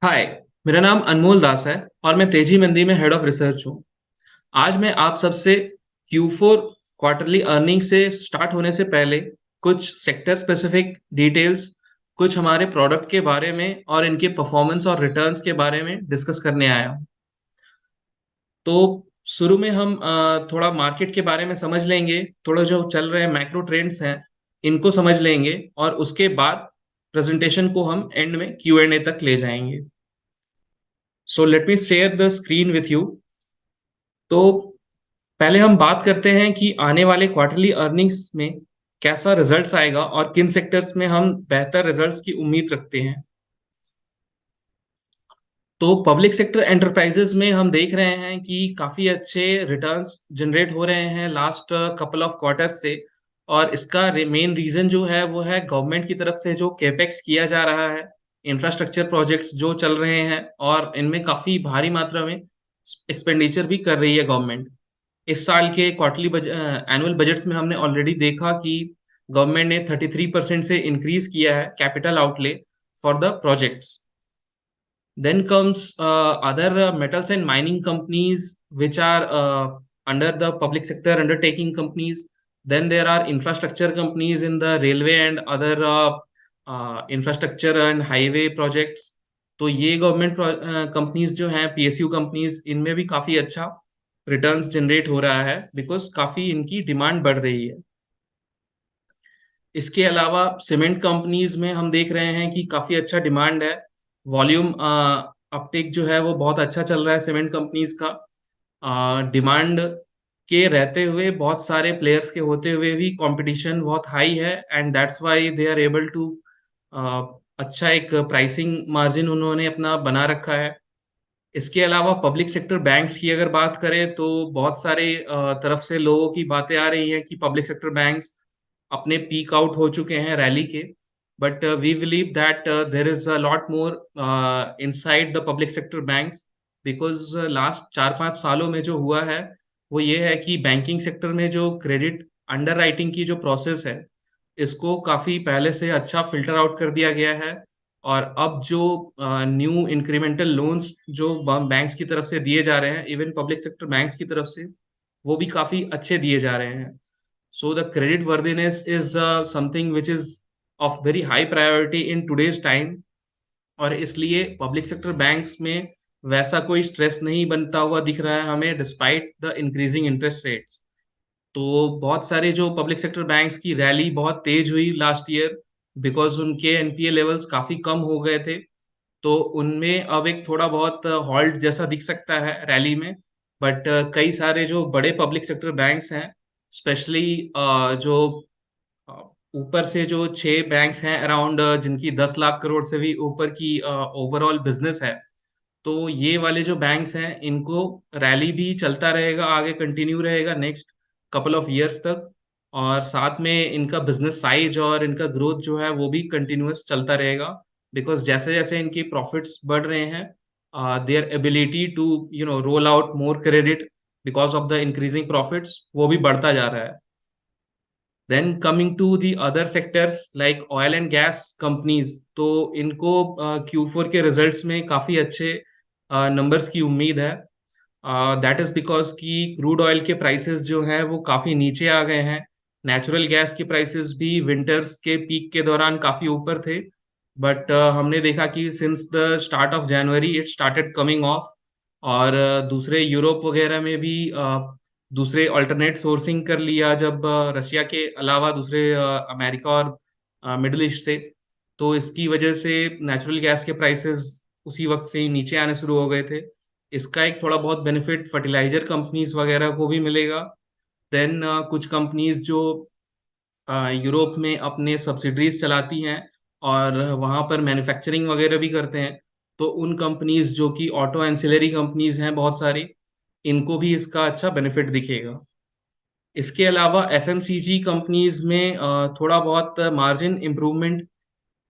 हाय। मेरा नाम अनमोल दास है और मैं तेजी मंदी में हेड ऑफ रिसर्च हूँ। आज मैं आप सबसे Q4 क्वार्टरली अर्निंग से स्टार्ट होने से पहले कुछ सेक्टर स्पेसिफिक डिटेल्स, कुछ हमारे प्रोडक्ट के बारे में और इनके परफॉर्मेंस और रिटर्न्स के बारे में डिस्कस करने आया हूँ। तो शुरू में हम थोड़ा मार्केट के बारे में समझ लेंगे, थोड़ा जो चल रहे मैक्रो ट्रेंड्स हैं इनको समझ लेंगे और उसके बाद प्रेजेंटेशन को हम एंड में Q&A तक ले जाएंगे। So let me share the screen with you. तो पहले हम बात करते हैं कि आने वाले क्वार्टरली अर्निंग्स में कैसा रिजल्ट्स आएगा और किन सेक्टर्स में हम बेहतर रिजल्ट्स की उम्मीद रखते हैं। तो पब्लिक सेक्टर एंटरप्राइजेस में हम देख रहे हैं कि काफी अच्छे रिटर्न्स जनरेट हो रहे हैं लास्ट कपल ऑफ क्वार्टर्स से। और इसका मेन रीजन जो है वो है गवर्नमेंट की तरफ से जो केपेक्स किया जा रहा है, इंफ्रास्ट्रक्चर प्रोजेक्ट्स जो चल रहे हैं और इनमें काफी भारी मात्रा में एक्सपेंडिचर भी कर रही है गवर्नमेंट। इस साल के क्वार्टरली एनुअल बजट्स में हमने ऑलरेडी देखा कि गवर्नमेंट ने 33% से इंक्रीज किया है capital outlay for the projects. Then comes other metals and mining companies, which are under the public sector undertaking companies. Then there are infrastructure companies in the railway and other infrastructure and highway projects. तो ये government companies जो हैं, PSU companies, इनमें भी काफी अच्छा returns generate हो रहा है बिकॉज काफी इनकी डिमांड बढ़ रही है। इसके अलावा सीमेंट कंपनीज में हम देख रहे हैं कि काफी अच्छा डिमांड है। वॉल्यूम अपटेक जो है वो बहुत अच्छा चल रहा है सीमेंट कंपनीज का। डिमांड के रहते हुए, बहुत सारे प्लेयर्स के होते हुए भी कंपटीशन बहुत हाई है and that's why they are able to अच्छा एक प्राइसिंग मार्जिन उन्होंने अपना बना रखा है। इसके अलावा पब्लिक सेक्टर बैंक्स की अगर बात करें तो बहुत सारे तरफ से लोगों की बातें आ रही हैं कि पब्लिक सेक्टर बैंक्स अपने पीक आउट हो चुके हैं रैली के। But we believe that there is a lot more inside the public sector banks because last 4-5 सालों में जो हुआ है वो ये है कि बैंकिंग सेक्टर में जो क्रेडिट अंडर राइटिंग की जो प्रोसेस है इसको काफी पहले से अच्छा फिल्टर आउट कर दिया गया है। और अब जो न्यू इंक्रीमेंटल लोन्स जो बैंक्स की तरफ से दिए जा रहे हैं, इवन पब्लिक सेक्टर बैंक्स की तरफ से, वो भी काफी अच्छे दिए जा रहे हैं। So the credit worthiness is something which is of very high priority in today's time। और इसलिए पब्लिक सेक्टर बैंक्स में वैसा कोई स्ट्रेस नहीं बनता हुआ दिख रहा है हमें despite the increasing interest rates. तो बहुत सारे जो पब्लिक सेक्टर बैंक्स की रैली बहुत तेज हुई लास्ट ईयर बिकॉज उनके NPA लेवल्स काफी कम हो गए थे। तो उनमें अब एक थोड़ा बहुत हॉल्ट जैसा दिख सकता है रैली में। बट कई सारे जो बड़े पब्लिक सेक्टर बैंक्स हैं, स्पेशली जो अ, ऊपर से जो 6 बैंक्स हैं अराउंड, जिनकी 10 लाख करोड़ से भी ऊपर की ओवरऑल बिजनेस है, तो ये वाले जो बैंक्स हैं इनको रैली भी चलता रहेगा, आगे कंटिन्यू रहेगा नेक्स्ट कपल ऑफ ईयर्स तक। और साथ में इनका बिजनेस साइज और इनका ग्रोथ जो है वो भी कंटिन्यूअस चलता रहेगा बिकॉज जैसे जैसे इनकी प्रॉफिट्स बढ़ रहे हैं, their ability to roll out more credit because of the increasing profits वो भी बढ़ता जा रहा है। Then coming to the other sectors like oil and gas companies, तो इनको Q4 के रिजल्ट्स में काफी अच्छे नंबर्स की उम्मीद है। दैट इज बिकॉज कि क्रूड ऑयल के प्राइसेस जो हैं वो काफी नीचे आ गए हैं। नेचुरल गैस के प्राइसेस भी विंटर्स के पीक के दौरान काफी ऊपर थे। बट हमने देखा कि since the start of January it started coming of. और दूसरे यूरोप वगैरह में भी दूसरे अल्टरनेट सोर्सिंग कर लिया जब रशिया के अलावा दूसरे अमेरिका और मिडिल ईस्ट से। तो इसकी वजह से नेचुरल गैस के प्राइसेस उसी वक्त से ही नीचे आने शुरू हो गए थे। इसका एक थोड़ा बहुत बेनिफिट फर्टिलाइजर कंपनीज वगैरह को भी मिलेगा। देन कुछ कंपनीज जो यूरोप में अपने सब्सिडरीज चलाती हैं और वहाँ पर मैन्युफैक्चरिंग वगैरह भी करते हैं, तो उन कंपनीज जो कि ऑटो एंसिलरी कंपनीज हैं बहुत सारी, इनको भी इसका अच्छा बेनिफिट दिखेगा। इसके अलावा FMCG कंपनीज में थोड़ा बहुत मार्जिन इम्प्रूवमेंट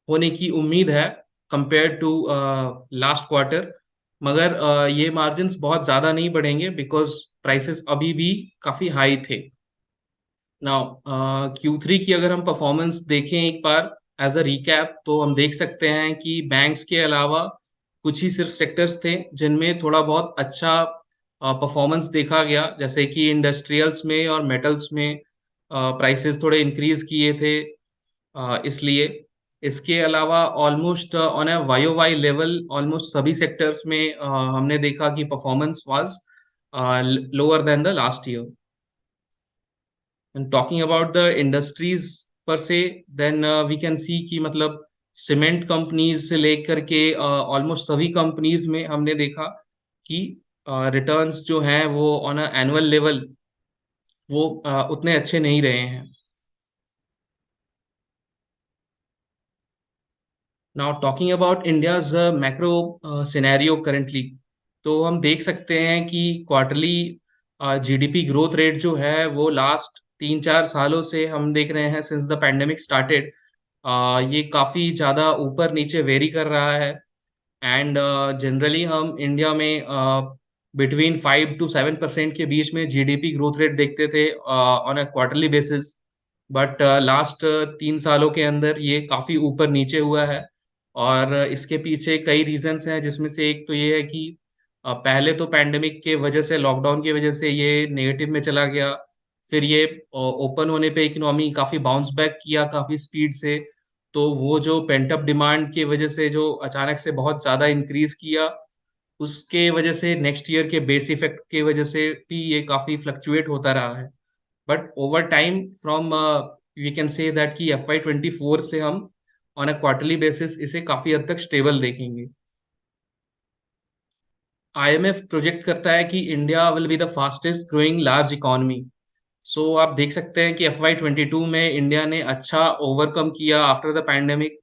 होने की उम्मीद है कंपेयर टू लास्ट क्वार्टर। मगर ये मार्जिन्स बहुत ज़्यादा नहीं बढ़ेंगे बिकॉज प्राइसेस अभी भी काफ़ी हाई थे। नाउ Q3 की अगर हम परफॉर्मेंस देखें एक बार एज अ रिकैप, तो हम देख सकते हैं कि बैंक्स के अलावा कुछ ही सिर्फ सेक्टर्स थे जिनमें थोड़ा बहुत अच्छा परफॉर्मेंस देखा गया, जैसे कि इंडस्ट्रियल्स में और मेटल्स में प्राइसेस थोड़े इंक्रीज किए थे। इसलिए इसके अलावा almost on a Y Y level almost सभी सेक्टर्स में हमने देखा कि performance was lower than the last year. And talking about the industries per se, then we can see कि मतलब सीमेंट कंपनीज से लेकर के ऑलमोस्ट सभी कंपनीज में हमने देखा कि रिटर्न्स जो हैं वो ऑन अ एनुअल लेवल वो उतने अच्छे नहीं रहे हैं। Now talking about India's macro scenario currently, तो हम देख सकते हैं कि क्वार्टरली जीडीपी ग्रोथ रेट जो है वो लास्ट 3-4 सालों से हम देख रहे हैं, सिंस द पैंडेमिक स्टार्टेड, ये काफ़ी ज़्यादा ऊपर नीचे वेरी कर रहा है। एंड जनरली हम इंडिया में बिटवीन 5 to 7% के बीच में जीडीपी ग्रोथ रेट देखते थे on a quarterly basis. But last 3 सालों के अंदर ये काफ़ी ऊपर नीचे हुआ है। और इसके पीछे कई रीजंस हैं, जिसमें से एक तो ये है कि पहले तो पैंडेमिक के वजह से, लॉकडाउन की वजह से ये नेगेटिव में चला गया। फिर ये ओपन होने पे इकोनॉमी काफ़ी बाउंस बैक किया काफ़ी स्पीड से। तो वो जो पेंट अप डिमांड की वजह से जो अचानक से बहुत ज़्यादा इंक्रीज किया, उसके वजह से नेक्स्ट ईयर के बेस इफेक्ट की वजह से भी ये काफ़ी फ्लक्चुएट होता रहा है। But over time from we can say that कि FY 24 से हम ऑन अ क्वार्टरली बेसिस इसे काफ़ी हद तक स्टेबल देखेंगे। IMF प्रोजेक्ट करता है कि India will be the fastest growing large economy. So आप देख सकते हैं कि FY 22 में इंडिया ने अच्छा ओवरकम किया after the pandemic.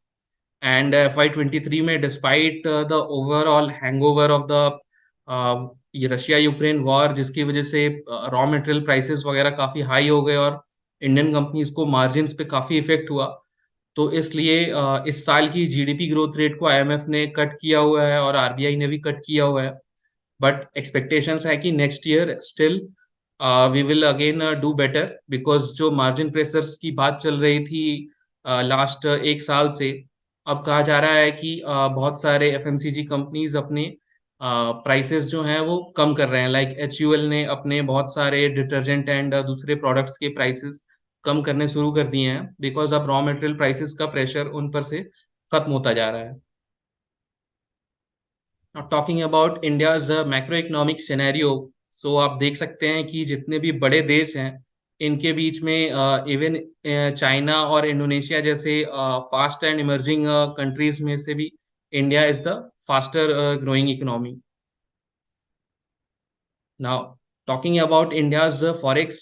And FY 23 में despite the overall hangover of the ये रशिया यूक्रेन वॉर, जिसकी वजह से रॉ मटेरियल प्राइसेस वगैरह काफ़ी हाई हो गए और इंडियन कंपनीज को मार्जिन्स पे काफ़ी इफेक्ट हुआ। तो इसलिए इस साल की जीडीपी ग्रोथ रेट को IMF ने कट किया हुआ है और आरबीआई ने भी कट किया हुआ है। बट एक्सपेक्टेशंस है कि next year still we will again do better, because जो मार्जिन प्रेशर्स की बात चल रही थी लास्ट 1 साल से, अब कहा जा रहा है कि बहुत सारे एफएमसीजी कंपनीज अपने प्राइसेस जो हैं वो कम कर रहे हैं। लाइक HUL ने अपने बहुत सारे डिटर्जेंट एंड दूसरे प्रोडक्ट्स के प्राइसेस कम करने शुरू कर दिए हैं, बिकॉज अब रॉ मटेरियल प्राइसेस का प्रेशर उन पर से खत्म होता जा रहा है। Talking about India's macroeconomic scenario, so आप देख सकते हैं कि जितने भी बड़े देश हैं इनके बीच में इवन चाइना और इंडोनेशिया जैसे फास्ट एंड इमर्जिंग कंट्रीज में से भी India is the faster growing economy. Now talking about India's forex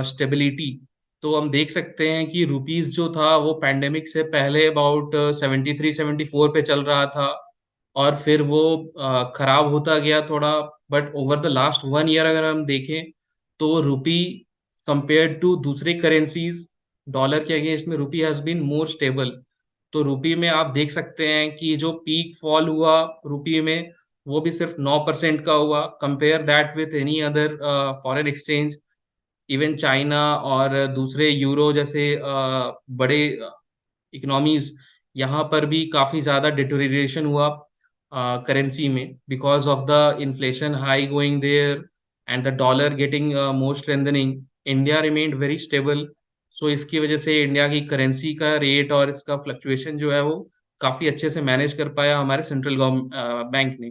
stability, तो हम देख सकते हैं कि रुपीस जो था वो पैंडेमिक से पहले अबाउट 73-74 पे चल रहा था, और फिर वो खराब होता गया थोड़ा। But over the last 1 year अगर हम देखें तो रुपी कंपेयर टू दूसरे करेंसीज, डॉलर के अगेंस्ट में रुपी हैज बीन मोर स्टेबल। तो रुपी में आप देख सकते हैं कि जो पीक फॉल हुआ रुपी में, वो भी सिर्फ 9% का हुआ। Compare that with any other foreign exchange, even China और दूसरे यूरो जैसे बड़े इकोनॉमीज, यहाँ पर भी काफ़ी ज़्यादा डिटोरिएशन हुआ करेंसी में, because of the inflation high going there and the dollar getting more strengthening. India remained very stable. So इसकी वजह से इंडिया की करेंसी का रेट और इसका फ्लक्चुएशन जो है वो काफ़ी अच्छे से मैनेज कर पाया हमारे सेंट्रल गवर्नमेंट बैंक ने।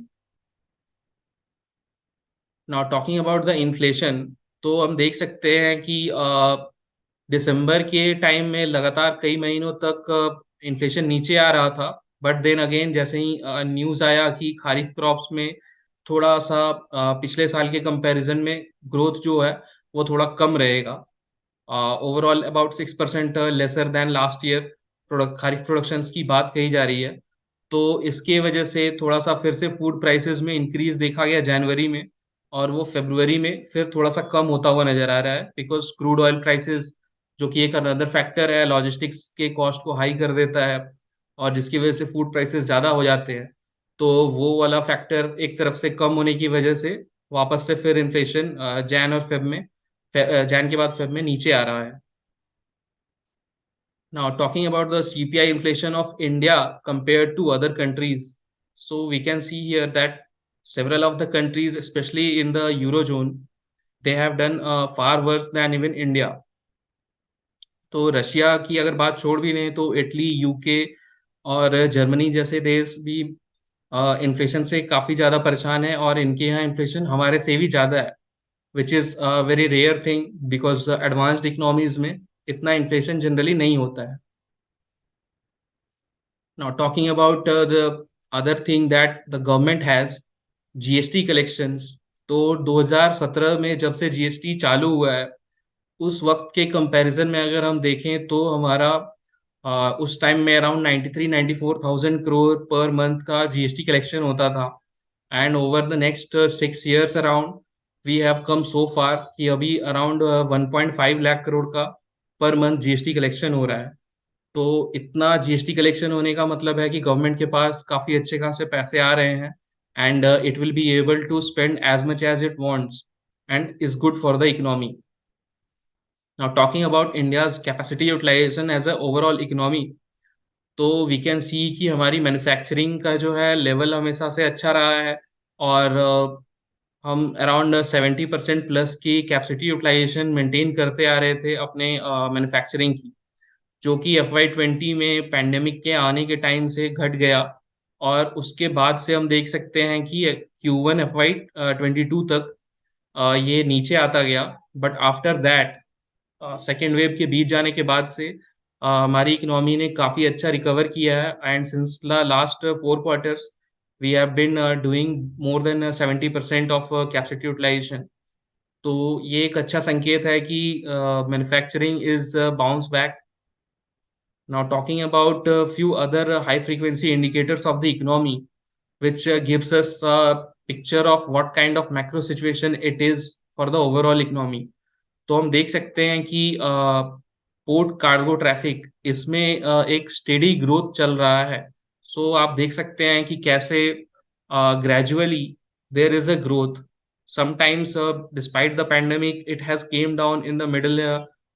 Now talking about the inflation, तो हम देख सकते हैं कि दिसंबर के टाइम में लगातार कई महीनों तक इन्फ्लेशन नीचे आ रहा था। बट देन अगेन जैसे ही न्यूज़ आया कि खारिफ क्रॉप्स में थोड़ा सा पिछले साल के कंपैरिजन में ग्रोथ जो है वो थोड़ा कम रहेगा, overall about 6% lesser than last year product kharif productions की बात कही जा रही है। तो इसके वजह से थोड़ा सा फिर से फूड प्राइसेस में इंक्रीज देखा गया जनवरी में, और वो फरवरी में फिर थोड़ा सा कम होता हुआ नजर आ रहा है, बिकॉज क्रूड ऑयल प्राइसेस जो कि एक अनदर फैक्टर है, लॉजिस्टिक्स के कॉस्ट को हाई कर देता है, और जिसकी वजह से फूड प्राइसेस ज़्यादा हो जाते हैं। तो वो वाला फैक्टर एक तरफ से कम होने की वजह से वापस से फिर इन्फ्लेशन जैन और फेब में, जैन के बाद फेब में नीचे आ रहा है। Now, talking about the CPI inflation of India compared to other countries. So we can see here that several of the countries, especially in the eurozone, they have done far worse than even India. तो Russia की अगर बात छोड़ भी दें तो Italy, UK और Germany जैसे देश भी इन्फ्लेशन से काफ़ी ज़्यादा परेशान है, और इनके यहाँ इन्फ्लेशन हमारे से भी ज़्यादा है, which is very rare thing, because advanced economies में इतना इन्फ्लेशन जनरली नहीं होता है. Now, talking about the other thing that the government has, GST collections. तो 2017 में जब से जीएसटी चालू हुआ है, उस वक्त के कंपैरिजन में अगर हम देखें तो हमारा उस टाइम में अराउंड 93-94,000 करोड़ पर मंथ का जीएसटी कलेक्शन होता था. And over the next 6 years around we have come so far कि अभी अराउंड 1.5 लाख करोड़ का पर मंथ जीएसटी कलेक्शन हो रहा है. तो इतना जीएसटी कलेक्शन होने का मतलब है कि गवर्नमेंट के पास काफ़ी अच्छे खासे पैसे आ रहे हैं, and it will be able to spend as much as it wants and is good for the economy. Now talking about India's capacity utilisation as a overall economy, तो वी कैन सी कि हमारी manufacturing का जो है level हमेशा से अच्छा रहा है, और हम अराउंड 70% प्लस की कैपेसिटी यूटिलाइजेशन मेंटेन करते आ रहे थे अपने मैन्युफैक्चरिंग की, जो कि FY20 में पैंडेमिक के आने के टाइम से घट गया. और उसके बाद से हम देख सकते हैं कि Q1 FY22 तक ये नीचे आता गया. But after that second wave के बीच जाने के बाद से हमारी इकोनॉमी ने काफ़ी अच्छा रिकवर किया है, and since last 4 quarters we have been doing more than 70% of capacity utilisation. तो ये एक अच्छा संकेत है कि manufacturing is bounce back. Now, talking about a few other high frequency indicators of the economy, which gives us a picture of what kind of macro situation it is for the overall economy. तो हम देख सकते हैं कि port cargo traffic इसमें एक steady growth चल रहा है. सो आप देख सकते हैं कि कैसे gradually there is a growth. Sometimes, despite the pandemic, it has came down in the middle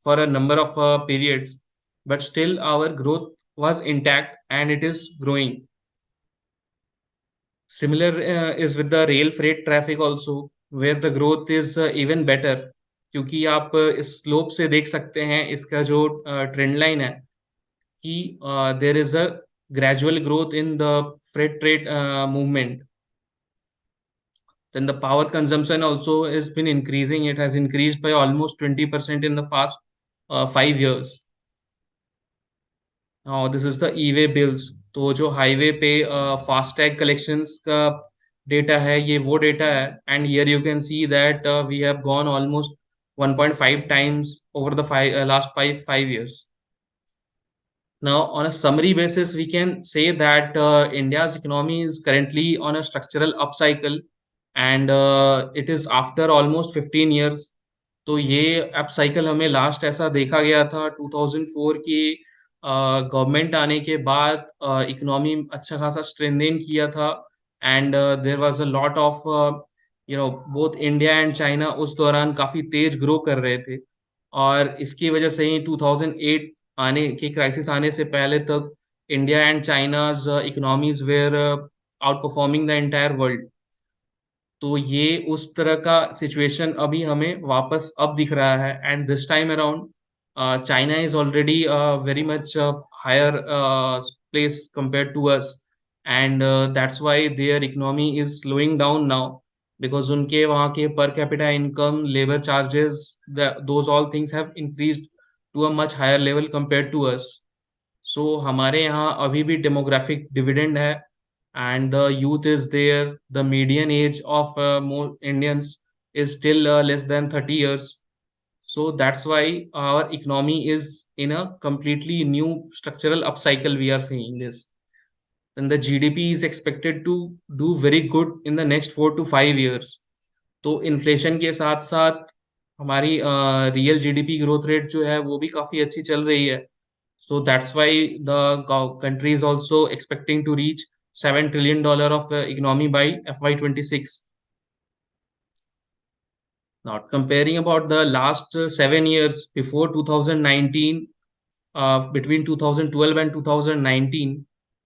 for a number of periods, but still our growth was intact and it is growing. Similar is with the rail freight traffic also, where the growth is even better. क्योंकि आप इस slope से देख सकते हैं इसका जो trend line है कि देर is a gradual growth in the freight trade movement. Then the power consumption also has been increasing. It has increased by almost 20% in the past 5 years. Now this is the e-way bills. तो जो highway पे FASTag collections का data है, ये वो data है, and here you can see that we have gone almost 1.5 times over the last five years. Now, on a summary basis, we can say that India's economy is currently on a structural upcycle, and it is after almost 15 years. तो ये upcycle हमें last ऐसा देखा गया था 2004 की government आने के बाद. इकोनॉमी अच्छा खासा स्ट्रेंथन किया था, and there was a lot of both India and China उस दौरान काफ़ी तेज ग्रो कर रहे थे. और इसकी वजह से ही 2008 आने की क्राइसिस आने से पहले तक India and China's economies wear out performing the entire world. तो ये उस तरह का सिचुएशन अभी हमें वापस अब दिख रहा है, and this time around China is already very much higher place compare to us, and that's why their economy is slowing down now, because उनके वहाँ के per capita income, labour charges, those all things have increased to a much higher level compare to us. So हमारे यहाँ अभी भी demographic dividend है, and the youth is there. The median age of more Indians is still less than 30 years. So that's why our economy is in a completely new structural upcycle. We are seeing this. Then the GDP is expected to do very good in the next 4 to 5 years. तो inflation के साथ साथ हमारी real GDP growth rate जो है वो भी काफ़ी अच्छी चल रही है. So that's why the country is also expecting to reach $7 trillion of economy by FY26. Now, comparing about the last 7 years before 2019, between 2012 and 2019,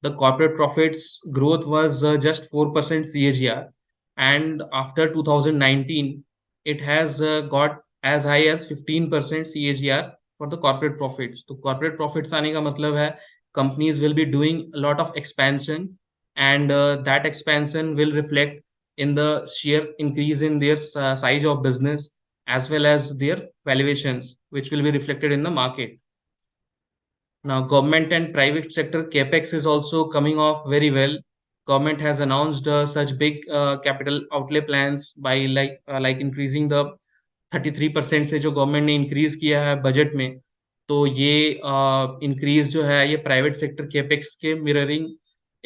the corporate profits growth was just 4% CAGR, and after 2019, it has got as high as 15% CAGR for the corporate profits. तो corporate profits आने का मतलब है companies will be doing a lot of expansion, and that expansion will reflect in the sheer increase in their size of business as well as their valuations, which will be reflected in the market. Now, government and private sector capex is also coming off very well. Government has announced such big capital outlay plans by like increasing the 33% से जो government ने increase किया है budget में, तो ये increase जो है ये प्राइवेट सेक्टर केपेक्स के मिररिंग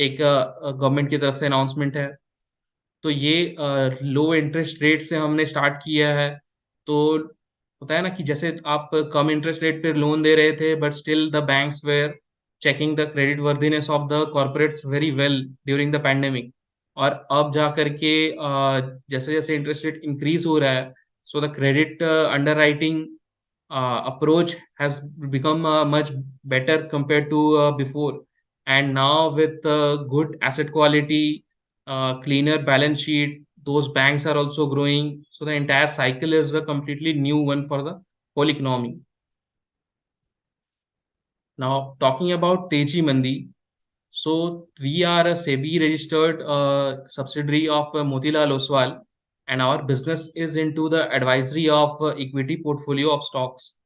एक गवर्नमेंट की तरफ से अनाउंसमेंट है। तो ये लो इंटरेस्ट रेट से हमने स्टार्ट किया है। तो होता है ना कि जैसे आप कम इंटरेस्ट रेट पे लोन दे रहे थे, but still the banks were checking the credit worthiness of the corporates very well during the pandemic. और अब जा करके जैसे जैसे इंटरेस्ट रेट इंक्रीज हो रहा है, so the credit under writing approach has become much better compared to before. And now with good asset quality, cleaner balance sheet, those banks are also growing. So the entire cycle is a completely new one for the whole economy. Now talking about Teji Mandi, so we are a SEBI registered subsidiary of Motilal Oswal, and our business is into the advisory of equity portfolio of stocks.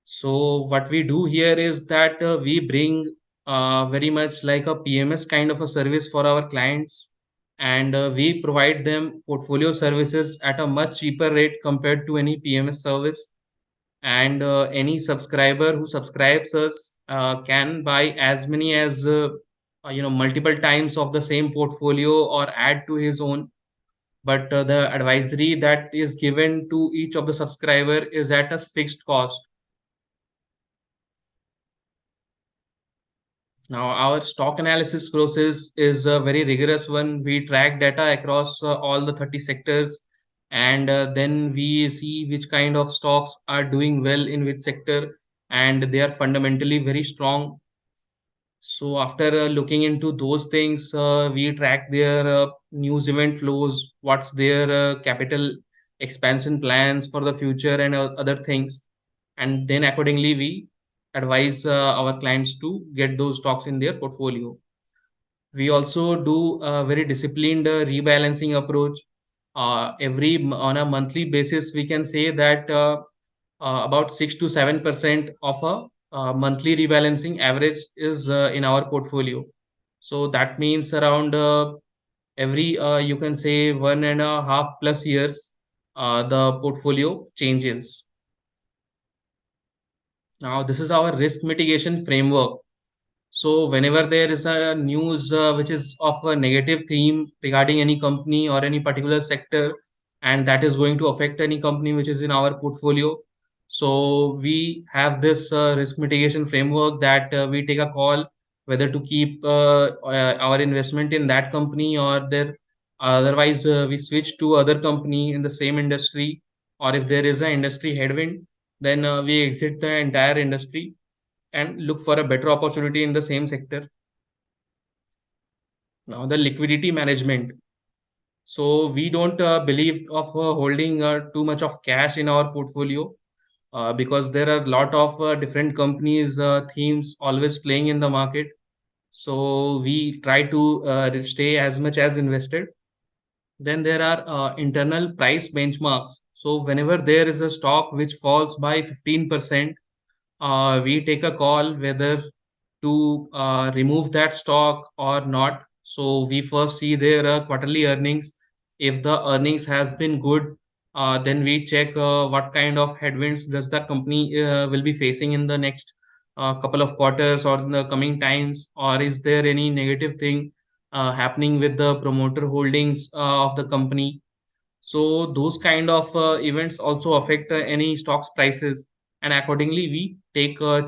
So what we do here is that we bring very much like a PMS kind of a service for our clients, and we provide them portfolio services at a much cheaper rate compared to any PMS service. And any subscriber who subscribes us can buy as many as multiple times of the same portfolio or add to his own. But the advisory that is given to each of the subscriber is at a fixed cost. Now, our stock analysis process is a very rigorous one. We track data across all the 30 sectors, and then we see which kind of stocks are doing well in which sector, and they are fundamentally very strong. So after looking into those things, we track their news event flows, what's their capital expansion plans for the future, and other things. And then accordingly, we advise our clients to get those stocks in their portfolio. We also do a very disciplined rebalancing approach. On a monthly basis, we can say that about 6 to 7% of a monthly rebalancing average is in our portfolio. So that means around every you can say 1.5+ years, the portfolio changes. Now this is our risk mitigation framework. So whenever there is a news which is of a negative theme regarding any company or any particular sector, and that is going to affect any company which is in our portfolio, so we have this risk mitigation framework that we take a call whether to keep our investment in that company, or there otherwise we switch to other company in the same industry, or if there is an industry headwind, then we exit the entire industry and look for a better opportunity in the same sector. Now, the liquidity management. So we don't believe of holding too much of cash in our portfolio because there are a lot of different companies themes always playing in the market. So we try to stay as much as invested. Then there are internal price benchmarks. So whenever there is a stock which falls by 15%, we take a call whether to remove that stock or not. So we first see their quarterly earnings. If the earnings has been good, then we check what kind of headwinds does the company will be facing in the next couple of quarters or in the coming times, or is there any negative thing happening with the promoter holdings of the company. So those kind of events also affect any stocks prices, and accordingly we take a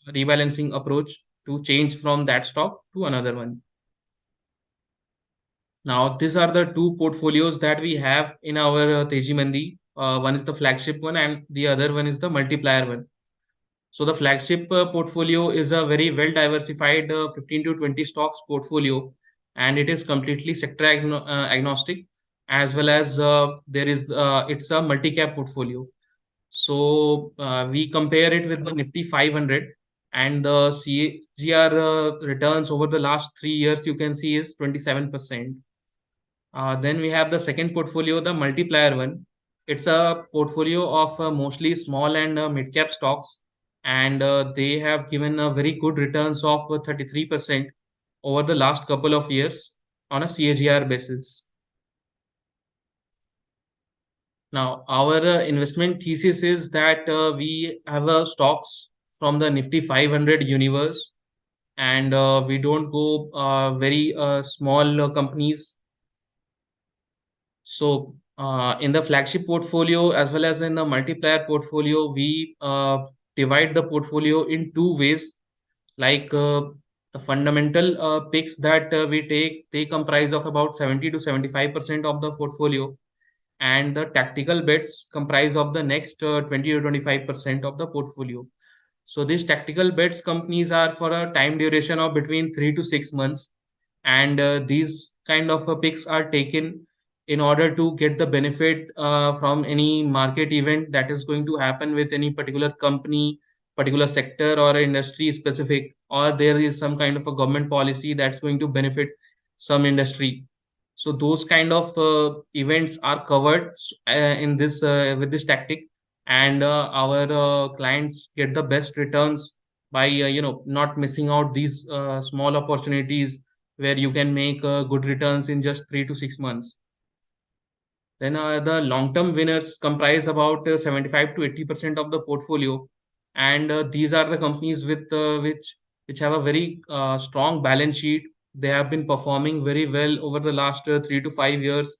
rebalancing approach to change from that stock to another one. Now these are the two portfolios that we have in our Teji Mandi. One is the flagship one and the other one is the multiplier one. So the flagship portfolio is a very well diversified 15 to 20 stocks portfolio, and it is completely sector agnostic, as well as there is it's a multi cap portfolio. So we compare it with the Nifty 500, and the CAGR returns over the last 3 years you can see is 27%. Then we have the second portfolio, the multiplier one. It's a portfolio of mostly small and mid cap stocks, and they have given a very good returns of 33% over the last couple of years on a CAGR basis. Now, our investment thesis is that we have stocks from the Nifty 500 universe, and we don't go very small companies. So, in the flagship portfolio as well as in the multiplier portfolio, we divide the portfolio in two ways. Like the fundamental picks that we take, they comprise of about 70 to 75% of the portfolio, and the tactical bets comprise of the next 20 to 25% of the portfolio. So these tactical bets companies are for a time duration of between 3 to 6 months, and these kind of picks are taken in order to get the benefit from any market event that is going to happen with any particular company, particular sector, or industry specific, or there is some kind of a government policy that's going to benefit some industry. So those kind of events are covered in this with this tactic, and our clients get the best returns by not missing out these small opportunities where you can make good returns in just 3 to 6 months. Then the long-term winners comprise about 75 to 80% of the portfolio, and these are the companies with which have a very strong balance sheet. They have been performing very well over the last 3 to 5 years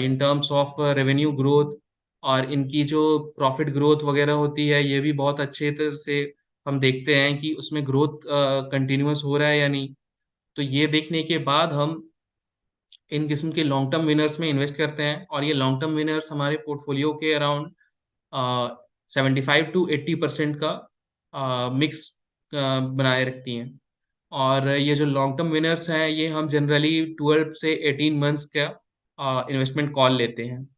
in terms of revenue growth, और इनकी जो profit growth वगैरह होती है ये भी बहुत अच्छे तरह से हम देखते हैं कि उसमें ग्रोथ कंटिन्यूअस हो रहा है या नहीं. तो ये देखने के बाद हम इन किस्म के लॉन्ग टर्म विनर्स में इन्वेस्ट करते हैं, और ये लॉन्ग टर्म विनर्स हमारे पोर्टफोलियो के अराउंड 75 to 80% का मिक्स बनाए रखती हैं. और ये जो लॉन्ग टर्म विनर्स हैं ये हम जनरली 12 से 18 मंथ्स का इन्वेस्टमेंट कॉल लेते हैं.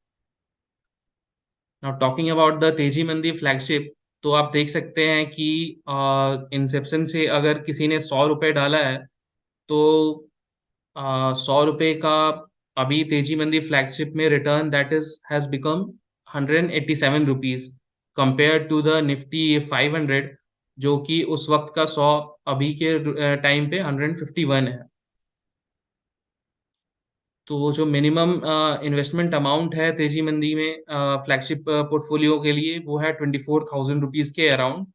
नाउ टॉकिंग अबाउट द तेजी मंदी फ्लैगशिप, तो आप देख सकते हैं कि इंसेप्शन से अगर किसी ने 100 रुपये डाला है, तो 100 रुपये का अभी तेजी मंदी फ्लैगशिप में return that is has become 187 rupees compare to the Nifty 500, जो कि उस वक्त का 100 अभी के टाइम पे 151 है. तो वो जो मिनिमम इन्वेस्टमेंट अमाउंट है तेजी मंदी में फ्लैगशिप पोर्टफोलियो के लिए वो है 24,000 रुपीज के around.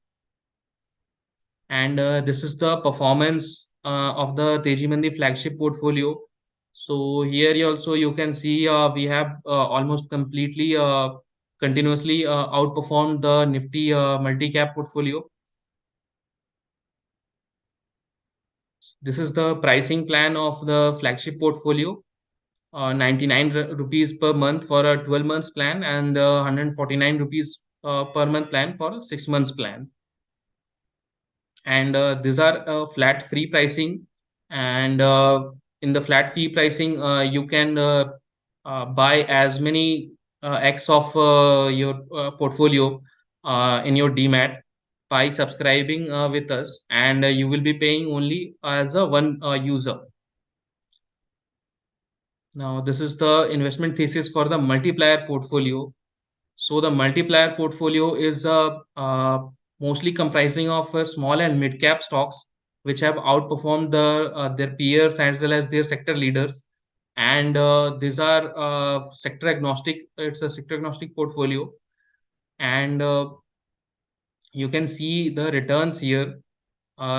And this is the performance of the Teji Mandi flagship portfolio. So here you also you can see we have almost completely continuously outperformed the Nifty multi-cap portfolio. This is the pricing plan of the flagship portfolio. 99 rupees per month for a 12 months plan, and 149 rupees per month plan for a 6 months plan. And these are flat free pricing, and in the flat fee pricing you can buy as many x of your portfolio in your demat by subscribing with us, and you will be paying only as a one user. Now this is the investment thesis for the multiplier portfolio. So the multiplier portfolio is mostly comprising of small and mid cap stocks which have outperformed their peers as well as their sector leaders. And these are sector agnostic. It's a sector agnostic portfolio, and you can see the returns here.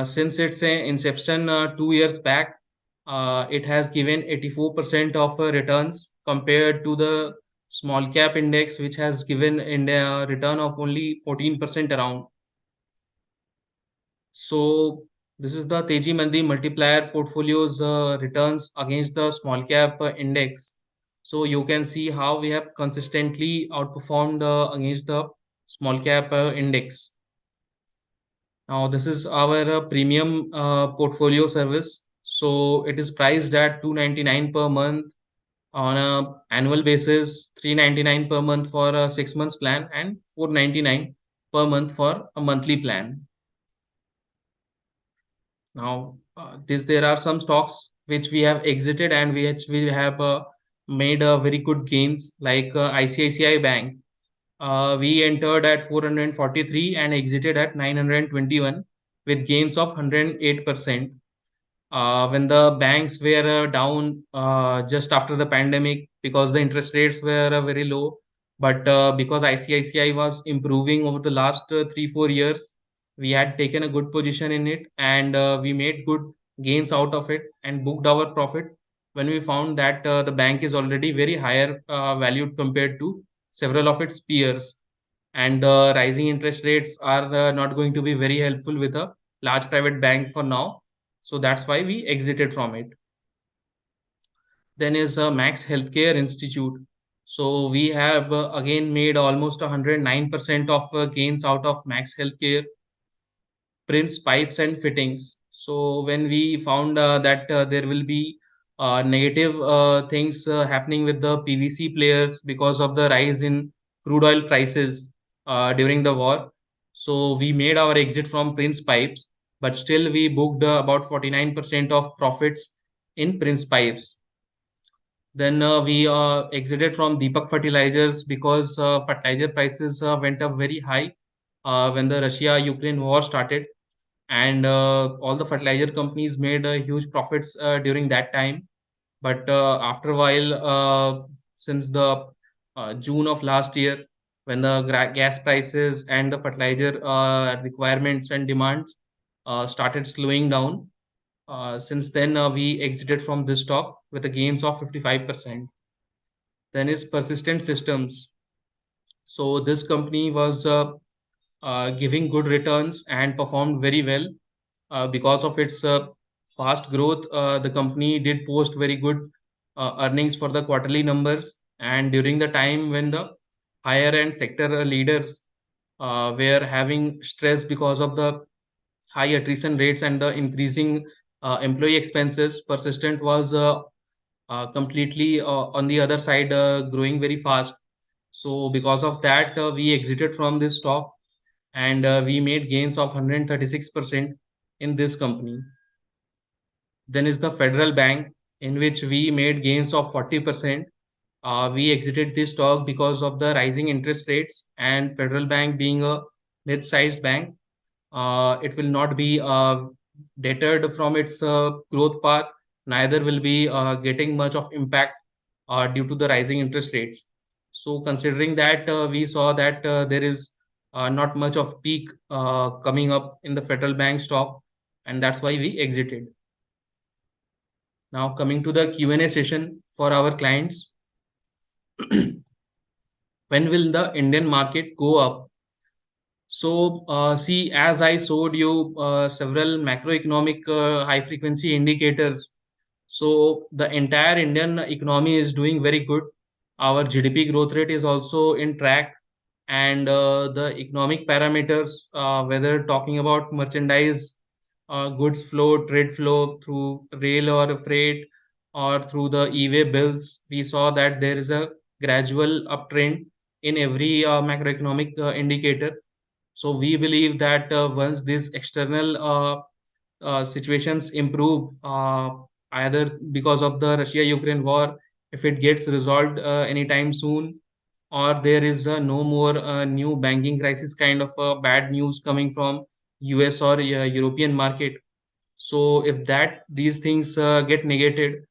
Since its inception 2 years back, it has given 84% of returns compared to the small cap index, which has given in a return of only 14% around. So this is the Teji Mandi multiplier portfolio's returns against the small cap index. So you can see how we have consistently outperformed against the small cap index. Now, this is our premium portfolio service. So it is priced at 299 per month on a annual basis, 399 per month for a 6 months plan, and 499 per month for a monthly plan. Now, there are some stocks which we have exited and which we have made very good gains, like ICICI Bank. We entered at 443 and exited at 921 with gains of 108%. When the banks were down just after the pandemic because the interest rates were very low. But because ICICI was improving over the last 3 4 years, we had taken a good position in it and we made good gains out of it and booked our profit when we found that the bank is already very higher valued compared to several of its peers. And the rising interest rates are not going to be very helpful with a large private bank for now, so that's why we exited from it. Then is Max Healthcare Institute. So we have again made almost 109% of gains out of Max Healthcare. Prince Pipes and Fittings. So when we found that there will be negative things happening with the PVC players because of the rise in crude oil prices during the war, so we made our exit from Prince Pipes, but still we booked about 49% of profits in Prince Pipes. Then we exited from Deepak Fertilizers because fertilizer prices went up very high when the Russia-Ukraine war started, and all the fertilizer companies made huge profits during that time. But after a while, since the June of last year, when the gas prices and the fertilizer requirements and demands started slowing down, since then we exited from this stock with a gains of 55%. Then is Persistent Systems. So this company was giving good returns and performed very well. Because of its fast growth, the company did post very good earnings for the quarterly numbers. And during the time when the higher end sector leaders were having stress because of the high attrition rates and the increasing employee expenses, Persistent was completely on the other side, growing very fast. So because of that, we exited from this stock and we made gains of 136% in this company. Then is the Federal Bank, in which we made gains of 40%. We exited this stock because of the rising interest rates, and Federal Bank being a mid-sized bank, it will not be deterred from its growth path, neither will be getting much of impact due to the rising interest rates. So considering that, we saw that there is not much of peak coming up in the Federal Bank stock, and that's why we exited. Now coming to the Q&A session for our clients. When will the Indian market go up? So, see, as I showed you several macroeconomic high frequency indicators, so the entire Indian economy is doing very good. Our GDP growth rate is also in track, and the economic parameters, whether talking about merchandise, goods flow, trade flow through rail or freight, or through the e-way bills, we saw that there is a gradual uptrend in every macroeconomic indicator. So we believe that once these external situations improve, either because of the Russia-Ukraine war, if it gets resolved anytime soon, or there is no more new banking crisis kind of bad news coming from US or European market. So if that these things get negated,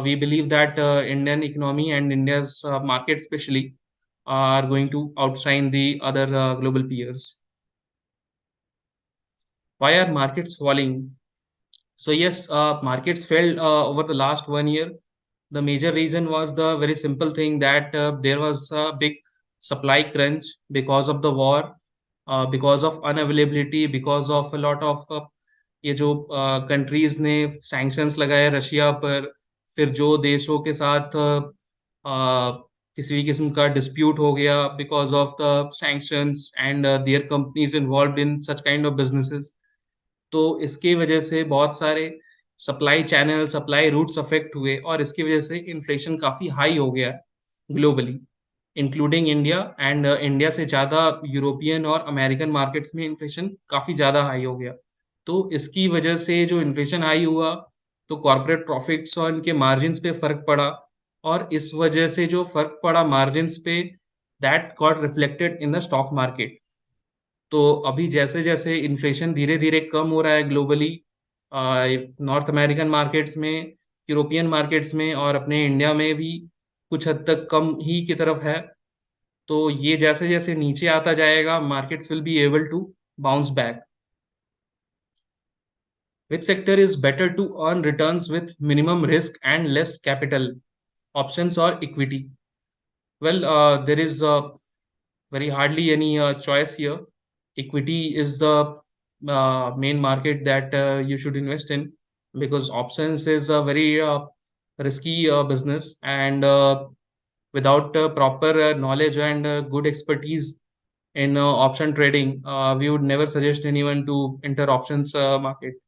we believe that Indian economy and India's market especially are going to outshine the other global peers. Why are markets falling? So yes, markets fell over the last 1 year. The major reason was the very simple thing that there was a big supply crunch because of the war, because of unavailability, because of a lot of ये जो countries ने sanctions लगाए Russia पर, फिर जो देशों के साथ किसी भी किस्म का डिस्प्यूट हो गया because of the sanctions and their companies involved in such kind of businesses. तो इसकी वजह से बहुत सारे supply channel supply routes affect हुए और इसकी वजह से इन्फ्लेशन काफ़ी हाई हो गया globally, including India. And India से ज़्यादा यूरोपियन और अमेरिकन मार्केट्स में इन्फ्लेशन काफ़ी ज़्यादा हाई हो गया। तो इसकी वजह से जो इन्फ्लेशन हाई हुआ तो कॉर्पोरेट प्रॉफिट्स और इनके मार्जिन्स पे फ़र्क पड़ा, और इस वजह से जो फ़र्क पड़ा मार्जिन्स पे, that got reflected in the stock market. तो अभी जैसे जैसे इन्फ्लेशन धीरे धीरे कम हो रहा है ग्लोबली, नॉर्थ अमेरिकन मार्केट्स में, यूरोपियन मार्केट्स में और अपने इंडिया में भी कुछ हद तक कम ही की तरफ है। तो ये जैसे जैसे नीचे आता जाएगा markets will be able to bounce back. Which sector is better to earn returns with minimum risk and less capital, options और equity? Well, there is very hardly any choice here. Equity is the main market that you should invest in, because options is a very risky business, and without proper knowledge and good expertise in option trading, we would never suggest anyone to enter options market.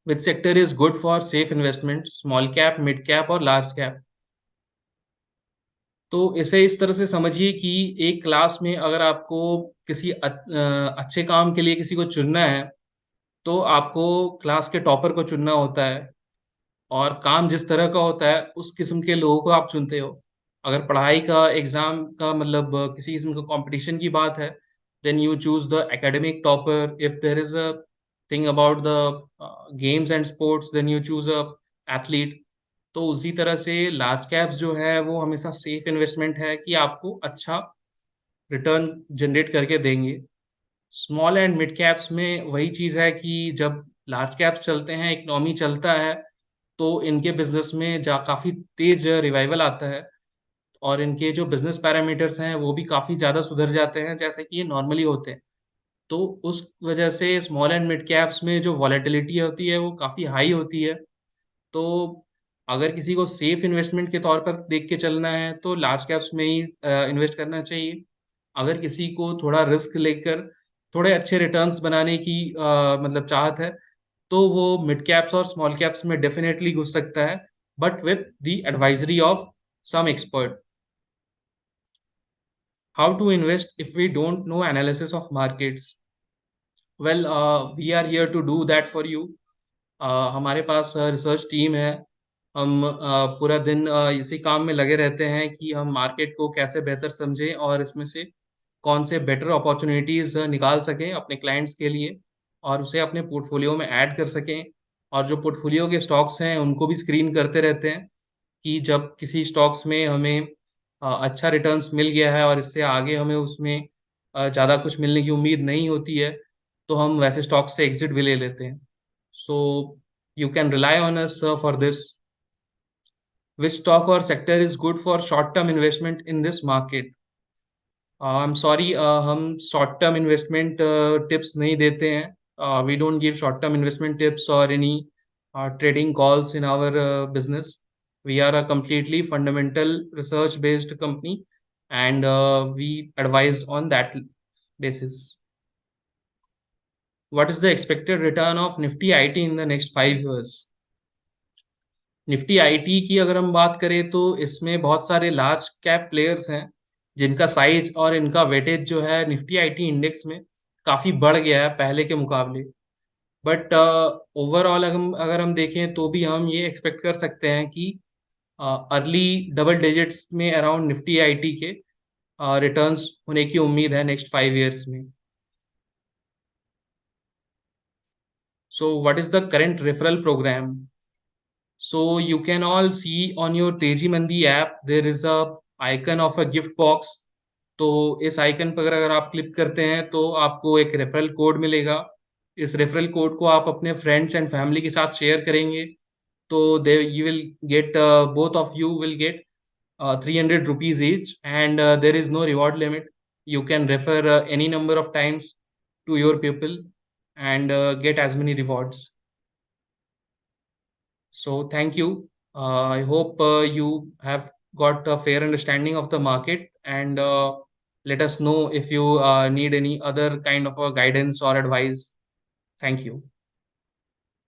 Which sector is good for safe investment, small cap, mid cap or large cap? तो इसे इस तरह से समझिए कि एक class में अगर आपको किसी अच्छे काम के लिए किसी को चुनना है, तो आपको क्लास के टॉपर को चुनना होता है, और काम जिस तरह का होता है उस किस्म के लोगों को आप चुनते हो। अगर पढ़ाई का एग्जाम का मतलब किसी किस्म का कंपटीशन की बात है, then you choose the academic topper. If there is a thing about the games and sports, then you choose a athlete. तो उसी तरह से लार्ज कैप्स जो है वो हमेशा सेफ इन्वेस्टमेंट है कि आपको अच्छा रिटर्न जनरेट करके देंगे। स्मॉल एंड मिड कैप्स में वही चीज़ है कि जब लार्ज कैप्स चलते हैं, इकोनॉमी चलता है, तो इनके बिजनेस में जा काफ़ी तेज रिवाइवल आता है, और इनके जो बिजनेस पैरामीटर्स हैं वो भी काफ़ी ज़्यादा सुधर जाते हैं जैसे कि ये नॉर्मली होते हैं। तो उस वजह से स्मॉल एंड मिड कैप्स में जो वॉलेटिलिटी होती है वो काफ़ी हाई होती है। तो अगर किसी को सेफ इन्वेस्टमेंट के तौर पर देख के चलना है तो लार्ज कैप्स में ही इन्वेस्ट करना चाहिए। अगर किसी को थोड़ा रिस्क लेकर थोड़े अच्छे रिटर्न्स बनाने की मतलब चाहत है, तो वो मिड कैप्स और स्मॉल कैप्स में डेफिनेटली घुस सकता है, but with the advisory of some expert. How to invest if we don't know analysis of markets? Well, we are here to do that for you. हमारे पास research team है। हम पूरा दिन इसी काम में लगे रहते हैं कि हम मार्केट को कैसे बेहतर समझें और इसमें से कौन से बेटर अपॉर्चुनिटीज़ निकाल सकें अपने क्लाइंट्स के लिए, और उसे अपने पोर्टफोलियो में ऐड कर सकें। और जो पोर्टफोलियो के स्टॉक्स हैं उनको भी स्क्रीन करते रहते हैं कि जब किसी स्टॉक्स में हमें अच्छा रिटर्न्स मिल गया है और इससे आगे हमें उसमें ज़्यादा कुछ मिलने की उम्मीद नहीं होती है, तो हम वैसे स्टॉक्स से एग्जिट भी ले लेते हैं। So you can rely on us for this. Which stock or sector is good for short-term investment in this market? I'm sorry, हम short term investment tips नहीं देते हैं. We don't give short term investment tips or any trading calls in our business. We are a completely fundamental research based company, and we advise on that basis. What is the expected return of Nifty IT in the next 5 years? Nifty IT की अगर हम बात करें तो इसमें बहुत सारे large cap players हैं जिनका साइज और इनका वेटेज जो है निफ्टी आईटी इंडेक्स में काफ़ी बढ़ गया है पहले के मुकाबले। बट ओवरऑल अगर हम देखें तो भी हम ये एक्सपेक्ट कर सकते हैं कि अर्ली डबल डिजिट्स में अराउंड निफ्टी आईटी के रिटर्न्स होने की उम्मीद है नेक्स्ट 5 years में। So what is the current referral program? So you can all see on your Teji Mandi app there is a icon of a gift box. तो इस icon पर अगर आप क्लिक करते हैं तो आपको एक रेफरल कोड मिलेगा। इस रेफरल कोड को आप अपने फ्रेंड्स एंड फैमिली के साथ शेयर करेंगे तो they you will get both of you will get 300 rupees each, and there is no reward limit. You can refer any number of times to your people and get as many rewards. So thank you. I hope you have got a fair understanding of the market, and let us know if you need any other kind of a guidance or advice. Thank you.